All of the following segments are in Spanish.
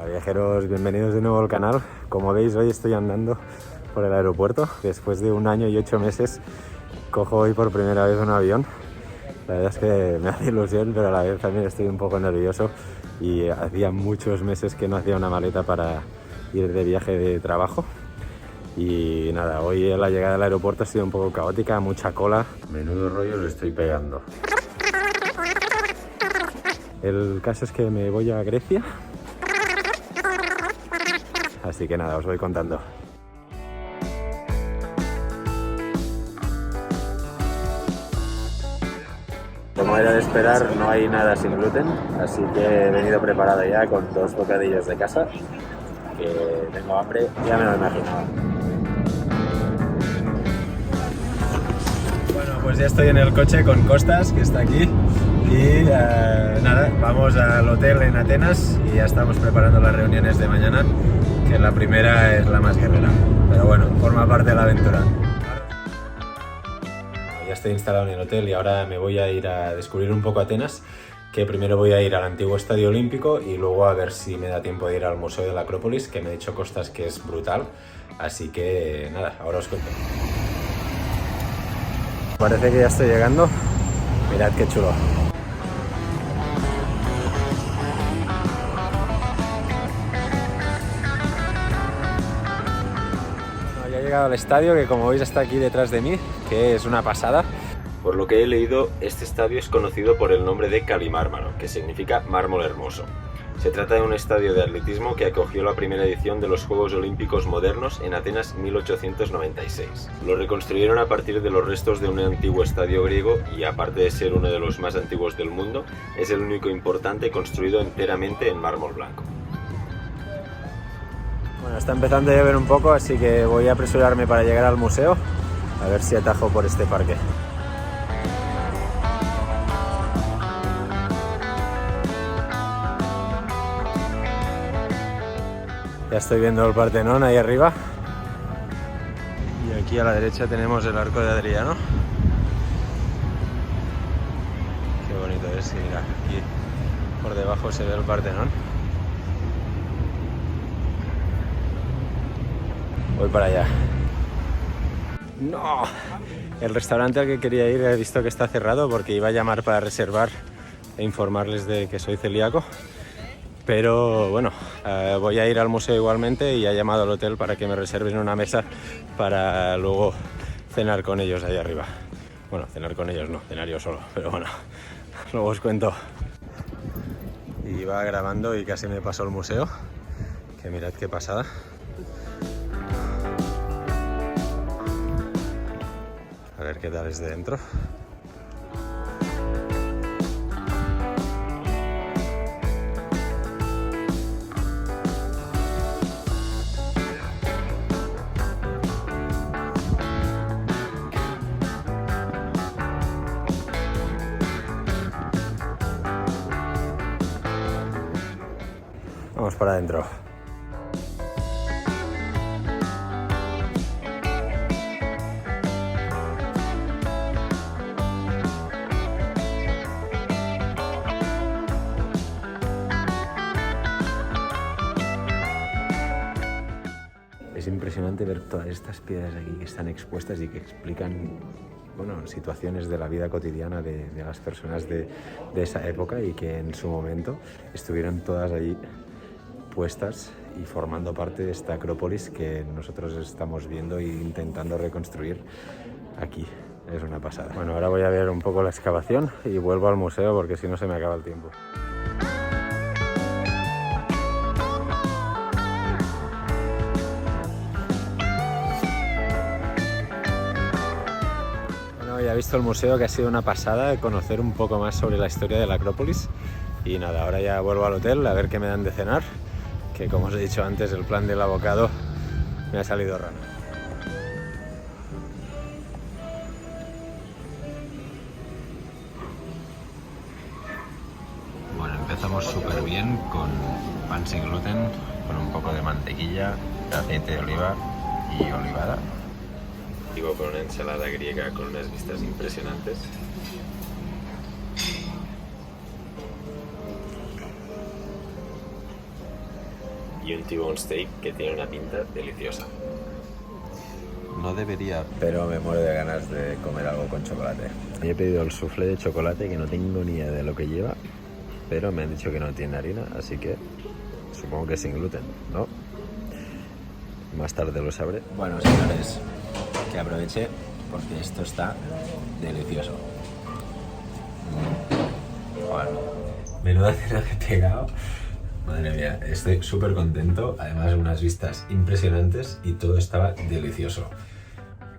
Viajeros, bienvenidos de nuevo al canal. Como veis, hoy estoy andando por el aeropuerto. Después de 1 año y 8 meses cojo hoy por primera vez un avión. La verdad es que me hace ilusión, pero a la vez también estoy un poco nervioso y hacía muchos meses que no hacía una maleta para ir de viaje de trabajo. Y nada, hoy la llegada al aeropuerto ha sido un poco caótica, mucha cola. Menudo rollo le estoy pegando. El caso es que me voy a Grecia. Así que nada, os voy contando. Como era de esperar, no hay nada sin gluten, así que he venido preparado ya con 2 bocadillos de casa, que tengo hambre, ya me lo imaginaba. Bueno, pues ya estoy en el coche con Costas, que está aquí, y nada, vamos al hotel en Atenas y ya estamos preparando las reuniones de mañana, que la primera es la más guerrera, pero bueno, forma parte de la aventura. Ya estoy instalado en el hotel y ahora me voy a ir a descubrir un poco Atenas, que primero voy a ir al antiguo Estadio Olímpico y luego a ver si me da tiempo de ir al Museo de la Acrópolis, que me ha dicho Costas que es brutal, así que nada, ahora os cuento. Parece que ya estoy llegando, mirad qué chulo. He llegado al estadio, que como veis está aquí detrás de mí, que es una pasada. Por lo que he leído, este estadio es conocido por el nombre de Kalimármaro, que significa mármol hermoso. Se trata de un estadio de atletismo que acogió la primera edición de los Juegos Olímpicos modernos en Atenas 1896. Lo reconstruyeron a partir de los restos de un antiguo estadio griego y, aparte de ser uno de los más antiguos del mundo, es el único importante construido enteramente en mármol blanco. Bueno, está empezando a llover un poco, así que voy a apresurarme para llegar al museo, a ver si atajo por este parque. Ya estoy viendo el Partenón ahí arriba. Y aquí a la derecha tenemos el Arco de Adriano. Qué bonito es, mira, aquí por debajo se ve el Partenón. Voy para allá. ¡No! El restaurante al que quería ir he visto que está cerrado porque iba a llamar para reservar e informarles de que soy celíaco. Pero bueno, voy a ir al museo igualmente y he llamado al hotel para que me reserven una mesa para luego cenar con ellos ahí arriba. Bueno, cenar con ellos no, cenar yo solo, pero bueno, luego os cuento. Y iba grabando y casi me pasó el museo, que mirad qué pasada. A ver qué tal es de dentro. Vamos para adentro. Es impresionante ver todas estas piedras aquí que están expuestas y que explican, bueno, situaciones de la vida cotidiana de las personas de esa época y que en su momento estuvieron todas allí puestas y formando parte de esta Acrópolis que nosotros estamos viendo e intentando reconstruir aquí. Es una pasada. Bueno, ahora voy a ver un poco la excavación y vuelvo al museo porque si no se me acaba el tiempo. Ya he visto el museo, que ha sido una pasada conocer un poco más sobre la historia de la Acrópolis. Y nada, ahora ya vuelvo al hotel a ver qué me dan de cenar, que como os he dicho antes, el plan del avocado me ha salido raro. Bueno, empezamos súper bien con pan sin gluten, con un poco de mantequilla, de aceite de oliva y olivada. Con una ensalada griega con unas vistas impresionantes. y un T-bone steak que tiene una pinta deliciosa. No debería, pero me muero de ganas de comer algo con chocolate. He pedido el soufflé de chocolate, que no tengo ni idea de lo que lleva, pero me han dicho que no tiene harina, así que supongo que es sin gluten, ¿no? Más tarde lo sabré. Bueno, señores, que aproveche porque esto está delicioso. Bueno, menuda cena que he pegado. Madre mía, estoy súper contento. Además, unas vistas impresionantes y todo estaba delicioso.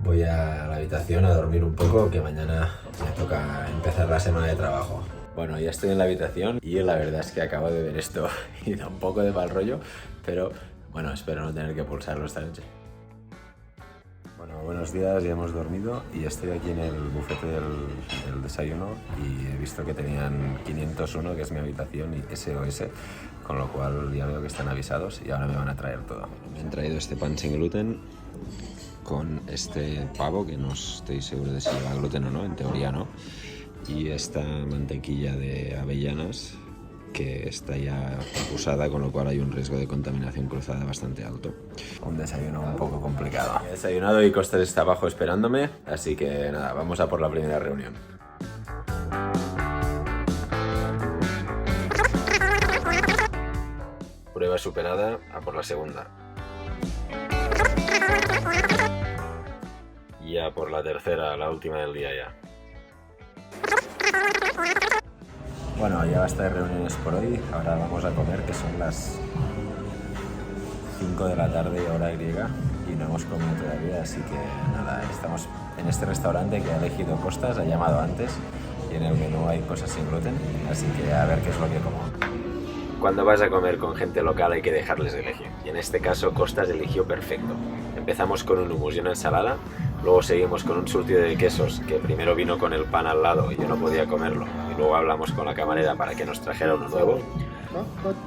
Voy a la habitación a dormir un poco, que mañana me toca empezar la semana de trabajo. Bueno, ya estoy en la habitación y la verdad es que acabo de ver esto y da un poco de mal rollo, pero bueno, espero no tener que pulsarlo esta noche. Bueno, buenos días, ya hemos dormido y estoy aquí en el bufete del desayuno y he visto que tenían 501, que es mi habitación, y SOS, con lo cual ya veo que están avisados y ahora me van a traer todo. Me han traído este pan sin gluten con este pavo, que no estoy seguro de si lleva gluten o no, en teoría no, y esta mantequilla de avellanas que está ya usada, con lo cual hay un riesgo de contaminación cruzada bastante alto. Un desayuno un poco complicado. He desayunado y Costas está abajo esperándome, así que nada, vamos a por la primera reunión. Prueba superada, a por la segunda. Y a por la tercera, la última del día ya. Bueno, ya basta de reuniones por hoy, ahora vamos a comer, que son las 5 de la tarde, hora griega, y no hemos comido todavía, así que nada, estamos en este restaurante que ha elegido Costas, ha llamado antes, y en el menú hay cosas sin gluten, así que a ver qué es lo que como. Cuando vas a comer con gente local hay que dejarles elegir, y en este caso Costas eligió perfecto. Empezamos con un hummus y una ensalada, luego seguimos con un surtido de quesos, que primero vino con el pan al lado y yo no podía comerlo, y luego hablamos con la camarera para que nos trajera uno nuevo.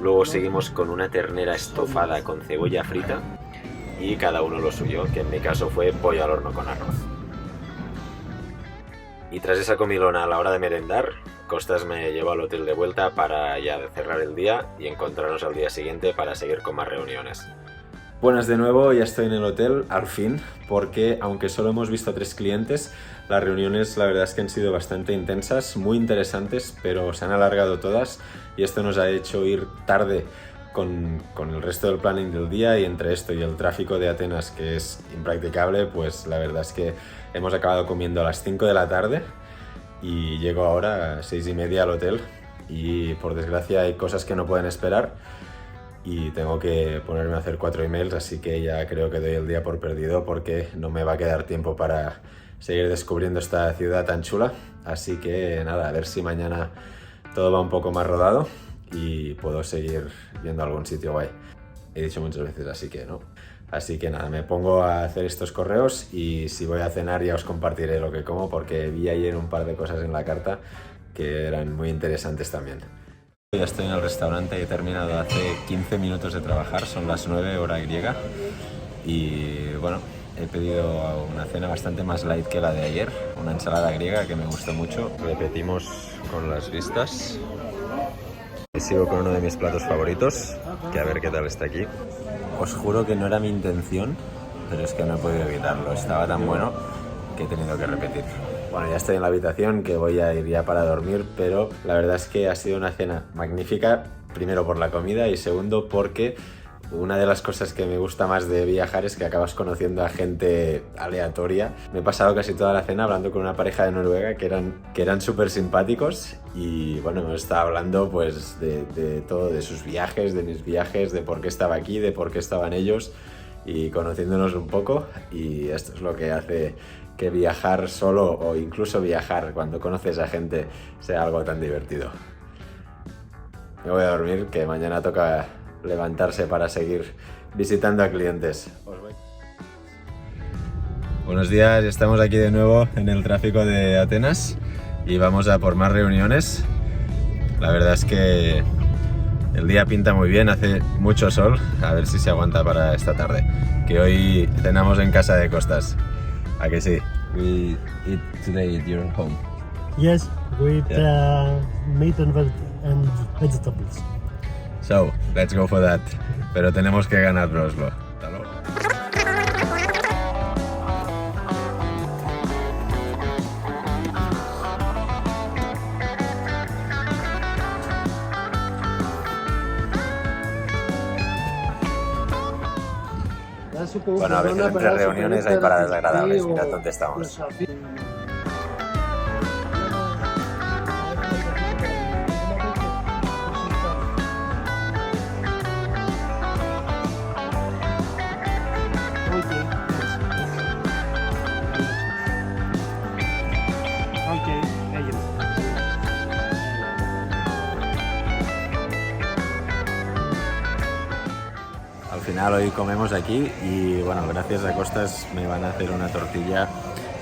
Luego seguimos con una ternera estofada con cebolla frita y cada uno lo suyo, que en mi caso fue pollo al horno con arroz. Y tras esa comilona, a la hora de merendar, Costas me llevó al hotel de vuelta para ya cerrar el día y encontrarnos al día siguiente para seguir con más reuniones. Buenas de nuevo, ya estoy en el hotel, al fin, porque aunque solo hemos visto 3 clientes, las reuniones la verdad es que han sido bastante intensas, muy interesantes, pero se han alargado todas y esto nos ha hecho ir tarde con el resto del planning del día, y entre esto y el tráfico de Atenas, que es impracticable, pues la verdad es que hemos acabado comiendo a las 5 de la tarde y llego ahora a 6:30 al hotel y por desgracia hay cosas que no pueden esperar. Y tengo que ponerme a hacer 4 emails, así que ya creo que doy el día por perdido porque no me va a quedar tiempo para seguir descubriendo esta ciudad tan chula. Así que nada, a ver si mañana todo va un poco más rodado y puedo seguir viendo algún sitio guay. He dicho muchas veces, así que no. Así que nada, me pongo a hacer estos correos y si voy a cenar ya os compartiré lo que como, porque vi ayer un par de cosas en la carta que eran muy interesantes también. Ya estoy en el restaurante, he terminado hace 15 minutos de trabajar, son las 9 hora griega y bueno, he pedido una cena bastante más light que la de ayer, una ensalada griega que me gustó mucho. Repetimos con las vistas. Sigo con uno de mis platos favoritos, que a ver qué tal está aquí. Os juro que no era mi intención, pero es que no he podido evitarlo, estaba tan bueno que he tenido que repetir. Bueno, ya estoy en la habitación, que voy a ir ya para dormir, pero la verdad es que ha sido una cena magnífica, primero por la comida y segundo porque una de las cosas que me gusta más de viajar es que acabas conociendo a gente aleatoria. Me he pasado casi toda la cena hablando con una pareja de Noruega que eran súper simpáticos y bueno, me estaba hablando pues de todo, de sus viajes, de mis viajes, de por qué estaba aquí, de por qué estaban ellos, y conociéndonos un poco, y esto es lo que hace que viajar solo o incluso viajar cuando conoces a gente sea algo tan divertido. Me voy a dormir, que mañana toca levantarse para seguir visitando a clientes. Buenos días, estamos aquí de nuevo en el tráfico de Atenas y vamos a por más reuniones. La verdad es que el día pinta muy bien, hace mucho sol, a ver si se aguanta para esta tarde, que hoy cenamos en casa de Costas. ¿A que sí? We eat today at your home. Yes, with meat and vegetables. So, let's go for that. Pero tenemos que ganárnoslo. Hasta luego. Bueno, a veces entre reuniones hay paradas agradables. Mirad dónde estamos. Al final hoy comemos aquí y bueno, gracias a Costas me van a hacer una tortilla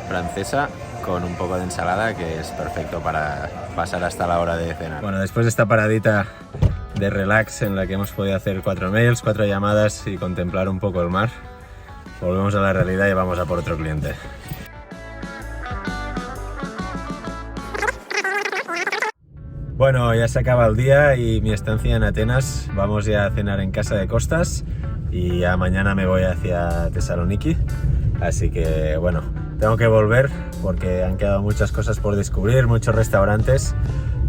francesa con un poco de ensalada que es perfecto para pasar hasta la hora de cenar. Bueno, después de esta paradita de relax en la que hemos podido hacer 4 mails, 4 llamadas y contemplar un poco el mar, volvemos a la realidad y vamos a por otro cliente. Bueno, ya se acaba el día y mi estancia en Atenas. Vamos ya a cenar en casa de Costas y ya mañana me voy hacia Tesaloniki. Así que bueno, tengo que volver porque han quedado muchas cosas por descubrir, muchos restaurantes.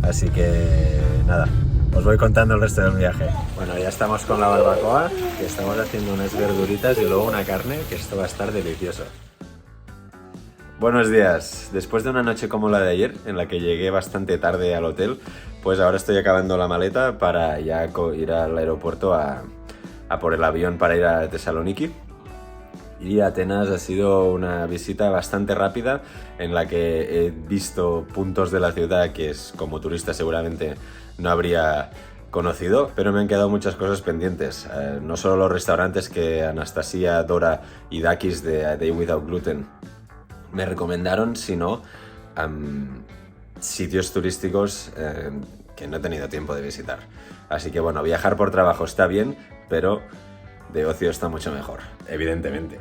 Así que nada, os voy contando el resto del viaje. Bueno, ya estamos con la barbacoa, que estamos haciendo unas verduritas y luego una carne, que esto va a estar delicioso. Buenos días. Después de una noche como la de ayer, en la que llegué bastante tarde al hotel, pues ahora estoy acabando la maleta para ya ir al aeropuerto a por el avión para ir a Tesaloniki. Y Atenas ha sido una visita bastante rápida en la que he visto puntos de la ciudad que como turista seguramente no habría conocido, pero me han quedado muchas cosas pendientes. No solo los restaurantes que Anastasia, Dora y Dakis de A Day Without Gluten me recomendaron, sino sitios turísticos que no he tenido tiempo de visitar. Así que bueno, viajar por trabajo está bien, pero de ocio está mucho mejor, evidentemente.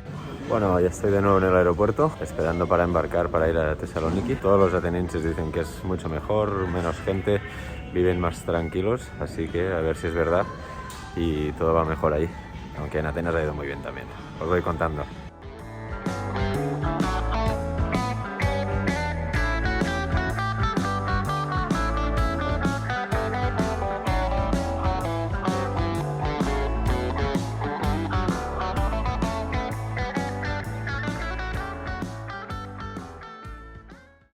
Bueno, ya estoy de nuevo en el aeropuerto, esperando para embarcar para ir a Tesaloniki. Todos los atenienses dicen que es mucho mejor, menos gente, viven más tranquilos, así que a ver si es verdad y todo va mejor ahí. Aunque en Atenas ha ido muy bien también. Os voy contando.